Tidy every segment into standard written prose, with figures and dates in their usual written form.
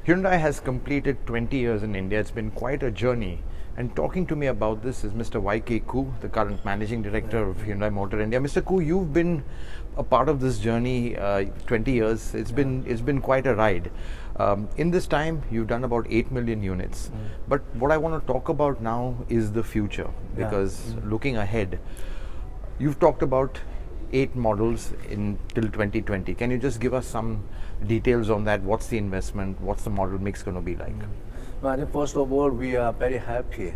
Hyundai has completed 20 years in India. It's been quite a journey. And talking to me about this is Mr. Y.K. Koo, the current managing director of Hyundai Motor India. Mr. Koo, you've been a part of this journey 20 years. It's been quite a ride. In this time, you've done about 8 million units. But what I want to talk about now is the future, because looking ahead, you've talked about 8 models till 2020. Can you just give us some details on that? What's the investment? What's the model mix going to be like? Well, I think first of all, we are very happy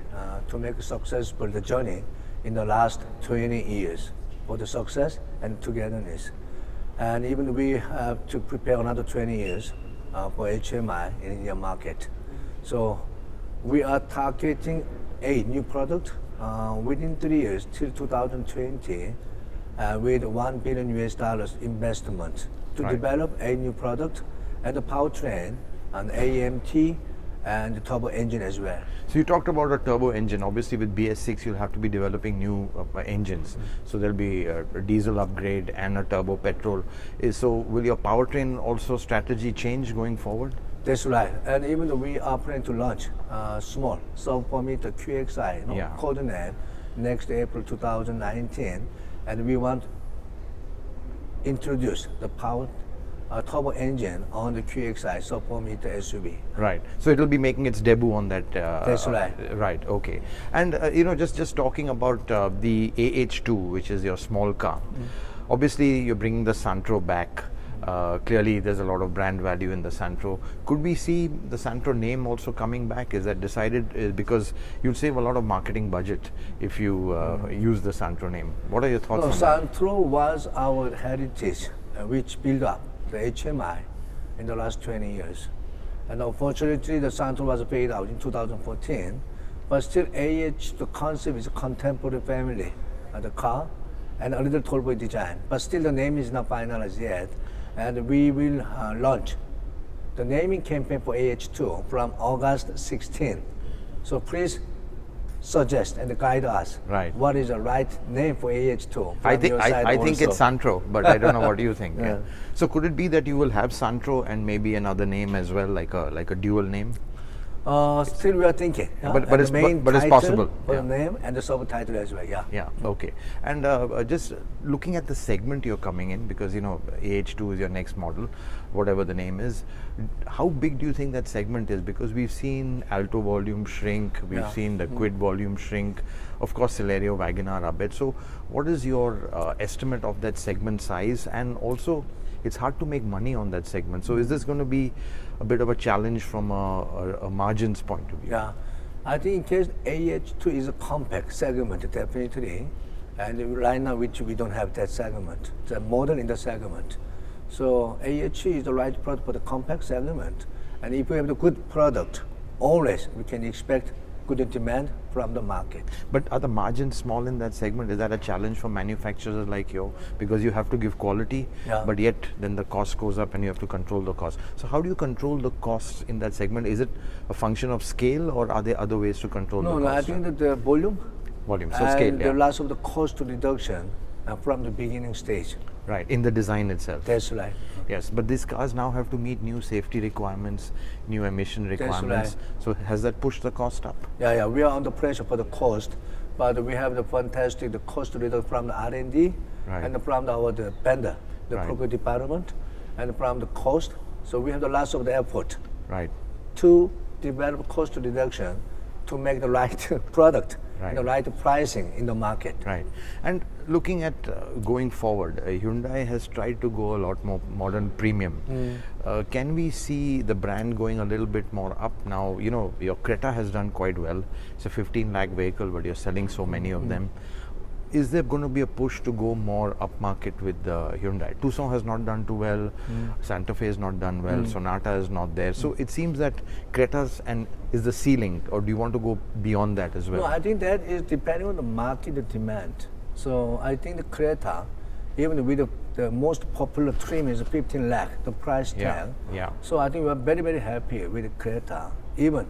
to make successful the journey in the last 20 years for the success and togetherness. And even we have to prepare another 20 years for HMI in Indian market. So we are targeting 8 new products within 3 years till 2020 with $1 billion investment to develop 8 new products and the powertrain and AMT and the turbo engine as well. So you talked about a turbo engine. Obviously with BS6 you'll have to be developing new engines. So there'll be a diesel upgrade and a turbo petrol. So will your powertrain also strategy change going forward? That's right. And even though we are planning to launch small sub-4 meter QXI code name next April 2019, and we want to introduce the power turbo engine on the QXI sub-4 meter SUV. Right. So it will be making its debut on that. That's right. Right. Okay. And just talking about the AH2, which is your small car. Obviously, you're bringing the Santro back. Clearly, there's a lot of brand value in the Santro. Could we see the Santro name also coming back? Is that decided? Because you'll save a lot of marketing budget if you use the Santro name. What are your thoughts on that? Santro was our heritage, which built up the HMI in the last 20 years. And unfortunately, the Santro was faded out in 2014. But still, the concept is a contemporary family, the car, and a little tall boy design. But still, the name is not finalized yet. And we will launch the naming campaign for AH2 from August 16. So please suggest and guide us. Right. What is the right name for AH2? I think it's Santro, but I don't know what you think. Yeah. So could it be that you will have Santro and maybe another name as well, like a dual name? Still we are thinking. But it's possible. For the name and the subtitle as well. Yeah. Okay. And just looking at the segment you're coming in, because AH2 is your next model, whatever the name is. How big do you think that segment is? Because we've seen Alto volume shrink, we've seen the Quid volume shrink, of course Celerio, Wagonar are bit. So what is your estimate of that segment size? And also, it's hard to make money on that segment. So is this going to be a bit of a challenge from a margins point of view? Yeah, I think in case AH2 is a compact segment, definitely. And right now, we don't have that segment, the model in the segment. So AH2 is the right product for the compact segment. And if we have the good product, always we can expect good demand from the market. But are the margins small in that segment? Is that a challenge for manufacturers like you? Because you have to give quality, but yet then the cost goes up and you have to control the cost. So how do you control the costs in that segment? Is it a function of scale, or are there other ways to control the cost? No, I think that the volume. So and scale, the loss of the cost reduction from the beginning stage. Right, in the design itself. That's right. Yes, but these cars now have to meet new safety requirements, new emission requirements. So has that pushed the cost up? Yeah, we are under pressure for the cost, but we have the fantastic cost reduction from the R&D and from the vendor, the property department, and from the cost. So we have the lots of the effort to develop cost reduction to make the right product. The right pricing in the market. Right. And looking at going forward, Hyundai has tried to go a lot more modern premium. Can we see the brand going a little bit more up now? Your Creta has done quite well. It's a 15 lakh vehicle, but you're selling so many of them. Is there going to be a push to go more upmarket with Hyundai? Tucson has not done too well. Santa Fe has not done well. Sonata is not there. So it seems that Creta's is the ceiling, or do you want to go beyond that as well? No, I think that is depending on the market demand. So I think the Creta, even with the most popular trim is 15 lakh, the price tag. So I think we are very, very happy with the Creta. Even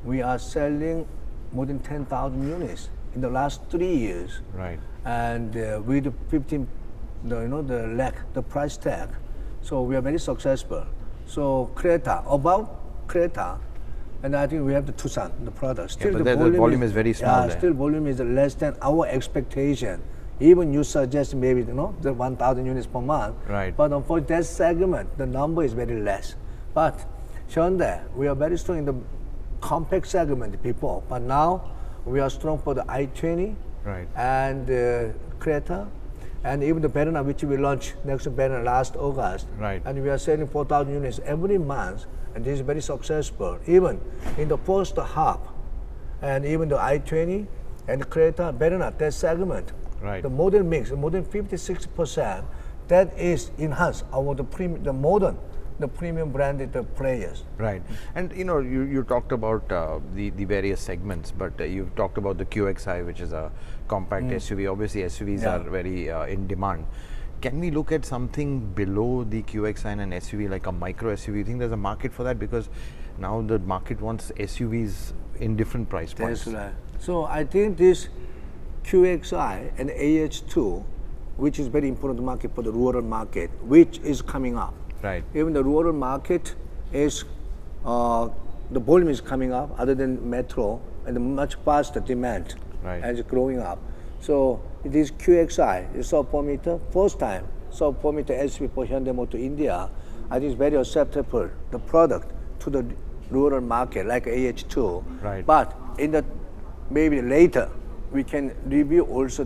we are selling more than 10,000 units in the last 3 years. Right. And with the 15, the price tag. So we are very successful. So Creta, above Creta, and I think we have the Tucson, the product. Still, but the volume is very small Yeah, there. still volume is less than our expectation. Even you suggest maybe the 1,000 units per month. Right. But for that segment, the number is very less. But Hyundai, we are very strong in the compact segment before, but now we are strong for the i20 Right. and Creta, and even the Verna, which we launched next to Verna last August. Right. And we are selling 4,000 units every month, and this is very successful. Even in the first half, and even the i20 and Creta, Verna, that segment, Right. the model mix, more than 56%, that is enhanced our the premium branded players. Right. And you talked about the various segments, but you've talked about the QXI, which is a compact SUV. Obviously, SUVs Yeah. are very in demand. Can we look at something below the QXI and an SUV, like a micro SUV? You think there's a market for that? Because now the market wants SUVs in different price points. That's right. So I think this QXI and AH2, which is very important market for the rural market, which is coming up. Right. Even the rural market is, the volume is coming up other than metro, and much faster demand Right. and it's growing up. So this QXI is sub-4-meter, first time sub-4-meter SUV for Hyundai Motor India. I think it's very acceptable, the product to the rural market like AH2. Right. But in the maybe later we can review also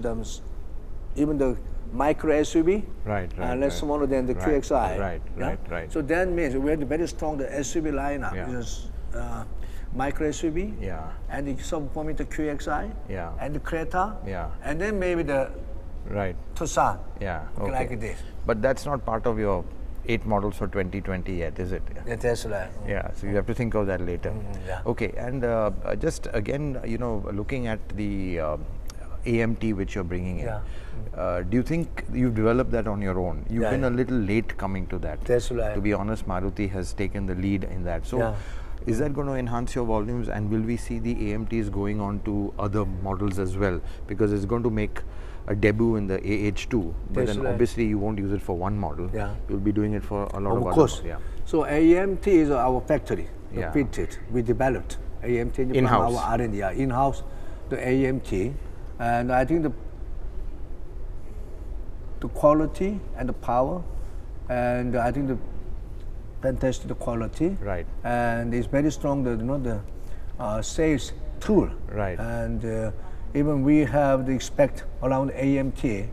even the micro SUV, Right, right, less right. smaller than the Right, QXI. right. So that means we have a very strong the SUV lineup. Yeah. Because, micro SUV, Yeah. and the sub-4-meter QXI, Yeah. and the Creta, Yeah. and then maybe the Right. Tucson, Yeah. Okay. like this. But that's not part of your 8 models for 2020 yet, is it? The Tesla. Yeah, so you have to think of that later. yeah. Okay, and just again, looking at the AMT which you're bringing in, Yeah. do you think you've developed that on your own? You've Yeah, been yeah. a little late coming to that. That's right. To be honest, Maruti has taken the lead in that. So, Yeah. is that going to enhance your volumes, and will we see the AMTs going on to other models as well? Because it's going to make a debut in the AH2, but That's then right. obviously you won't use it for one model. Yeah. You'll be doing it for a lot of Of other course. models. Yeah. So AMT is our factory. Yeah. Fitted. We developed AMT In-house. from our R&D. Yeah, in-house, the AMT, and I think the quality and the power, and I think the fantastic quality. Right. And it's very strong. The sales tool. Right. And even we have the expect around AMT,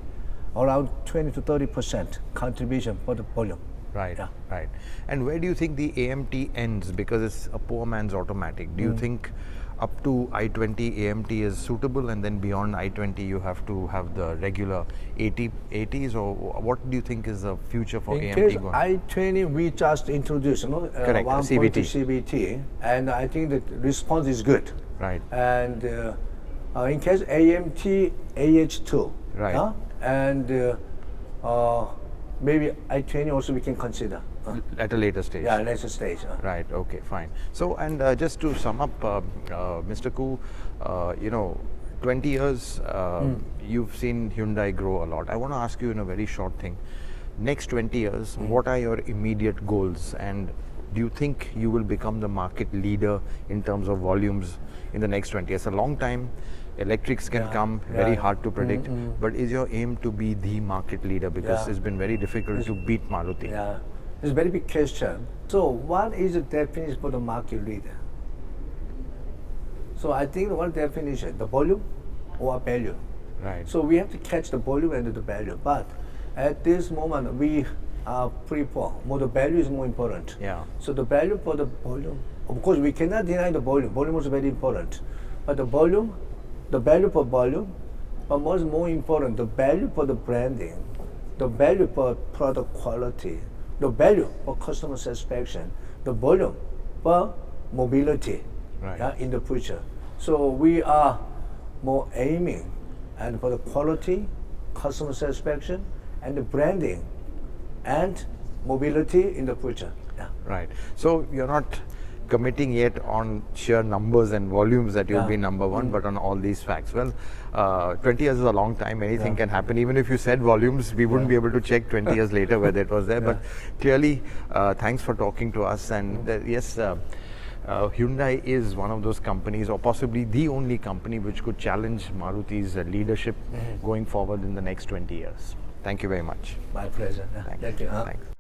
around 20 to 30% contribution for the volume. Right, Yeah. right. And where do you think the AMT ends? Because it's a poor man's automatic. Do you think up to i20 AMT is suitable, and then beyond i20 you have to have the regular 80s, or what do you think is the future for In AMT case going? i20, we just introduced, Correct, 1.2 CVT. CVT, and I think the response is good. Right. And in case AMT AH2, Right. and maybe i20 also we can consider. At a later stage. Yeah, later stage. Right, okay, fine. So, and just to sum up, Mr. Koo, 20 years, you've seen Hyundai grow a lot. I want to ask you in a very short thing. Next 20 years, what are your immediate goals, and do you think you will become the market leader in terms of volumes in the next 20 years? A long time, electrics can come, very hard to predict, but is your aim to be the market leader? Because Yeah. it's been very difficult to beat Maruti. Yeah, it's a very big question. So what is the definition for the market leader? So I think one definition, the volume or value. Right. So we have to catch the volume and the value. But at this moment, we prefer more the value is more important. Yeah. So the value for the volume, of course, we cannot deny the volume. Volume is very important. But the volume, the value for volume, but more important, the value for the branding, the value for product quality, the value for customer satisfaction, the volume for mobility Right. in the future. So we are more aiming and for the quality, customer satisfaction, and the branding and mobility in the future. Yeah. Right. So you're not committing yet on sheer numbers and volumes that you'll Yeah. be number one, but on all these facts. Well, 20 years is a long time. Anything can happen. Even if you said volumes, we wouldn't be able to check 20 years later whether it was there. But clearly, thanks for talking to us. And yes, Hyundai is one of those companies, or possibly the only company, which could challenge Maruti's leadership going forward in the next 20 years. Thank you very much. My pleasure. Thank you. Thanks.